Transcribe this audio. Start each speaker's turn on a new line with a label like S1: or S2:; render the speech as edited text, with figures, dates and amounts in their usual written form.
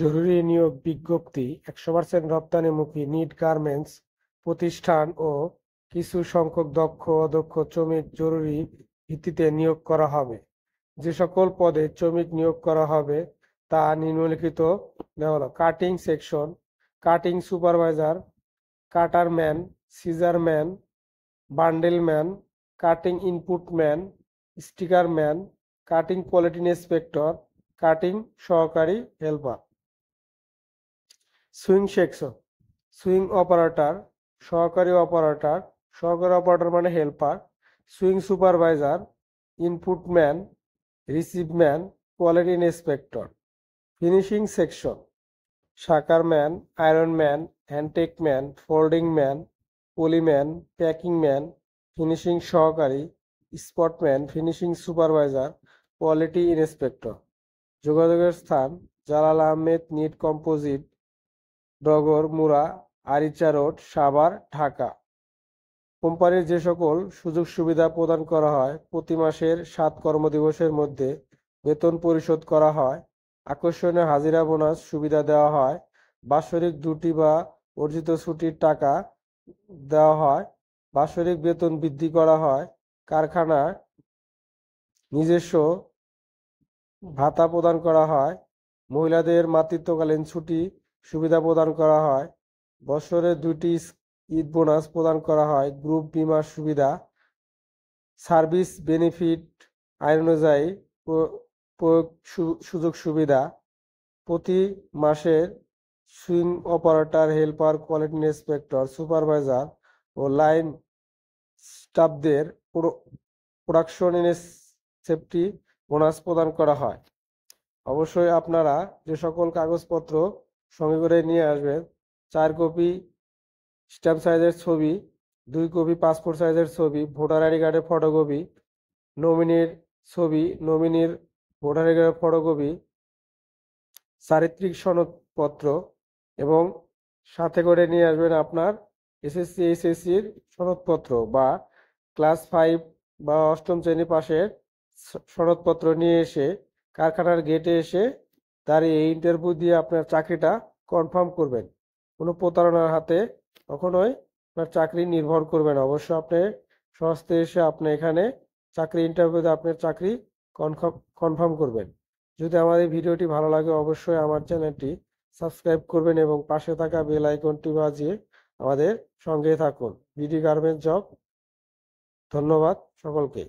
S1: জরুরি নিয়োগ বিজ্ঞপ্তি 100% রপ্তানিমুখী নিট গার্মেন্টস প্রতিষ্ঠান ও কিছু সংখ্যক দক্ষ অদক্ষ শ্রমিক জরুরি ভিত্তিতে নিয়োগ করা হবে। যে সকল পদে শ্রমিক নিয়োগ করা হবে তা নিম্নলিখিত দেওয়া হলো: cutting section, cutting supervisor, cutter man, scissor man, bundle man, cutting input man, sticker man, cutting quality inspector, cutting সহকারী helper. Sewing section, sewing operator, সহকারী অপারেটর, সহকারী অপারেটর মানে helper, sewing supervisor, input man, receive man, quality inspector. Finishing section, শাকার man, iron man, hand tag man, folding man, poly man, packing man, finishing সহকারী, spot man, finishing supervisor, quality inspector. যোগাযোগের স্থান: Jalal Ahmed knit composite, Dogor Mura, Aricha road, Savar, Dhaka. কোম্পানির যে সকল সুযোগ সুবিধা প্রদান করা হয়: প্রতি মাসের 7 কর্মদিবসের মধ্যে বেতন পরিশোধ করা হয়, আকর্ষণীয় হাজিরা বোনাস সুবিধা দেওয়া হয়, বাৎসরিক 2টি বা অর্জিত ছুটির টাকা দেওয়া হয়, বাৎসরিক বেতন বৃদ্ধি করা হয়, কারখানার নিজস্ব ভাতা প্রদান করা হয়, মহিলাদের মাতৃত্বকালীন ছুটি সুবিধা প্রদান করা হয়, বছরে 2টি ঈদ বোনাস প্রদান করা হয়, গ্রুপ বীমা সুবিধা, সার্ভিস বেনিফিট আইন অনুযায়ী প্রয়োগ সুযোগ সুবিধা। প্রতি মাসের swing operator, helper, quality inspector, supervisor ও লাইন স্টাফদের প্রোডাকশন সেফটি বোনাস প্রদান করা হয়। অবশ্যই আপনারা যে সকল কাগজপত্র সঙ্গে করে নিয়ে আসবেন: 4 কপি স্ট্যাম্প সাইজের ছবি, 2 কপি পাসপোর্ট সাইজের ছবি, ভোটার আইডি কার্ডের ফটোকপি, নমিনির ছবি, নমিনির ভোটার আইডি কার্ডের ফটোকপি, চারিত্রিক সনদপত্র এবং সাথে করে নিয়ে আসবেন আপনার এসএসসি এইচএসসির সনদপত্র বা ক্লাস 5 বা 8ম শ্রেণী পাশের সনদপত্র নিয়ে এসে কারখানার গেটে এসে দাঁড়িয়ে ইন্টারভিউ দিয়ে আপনার চাকরিটা কনফার্ম করবেন। কোনো প্রতারণার হাতে কখনোই আপনার চাকরি নির্ভর করবে না। অবশ্য আপনি সহজে এসে আপনি এখানে চাকরি ইন্টারভিউতে আপনার চাকরি কনফার্ম করবেন। যদি আমাদের ভিডিওটি ভালো লাগে অবশ্যই আমার চ্যানেলটি সাবস্ক্রাইব করবেন এবং পাশে থাকা বেল আইকনটি বাজিয়ে আমাদের সঙ্গে থাকুন। BD garments job. ধন্যবাদ সকলকে।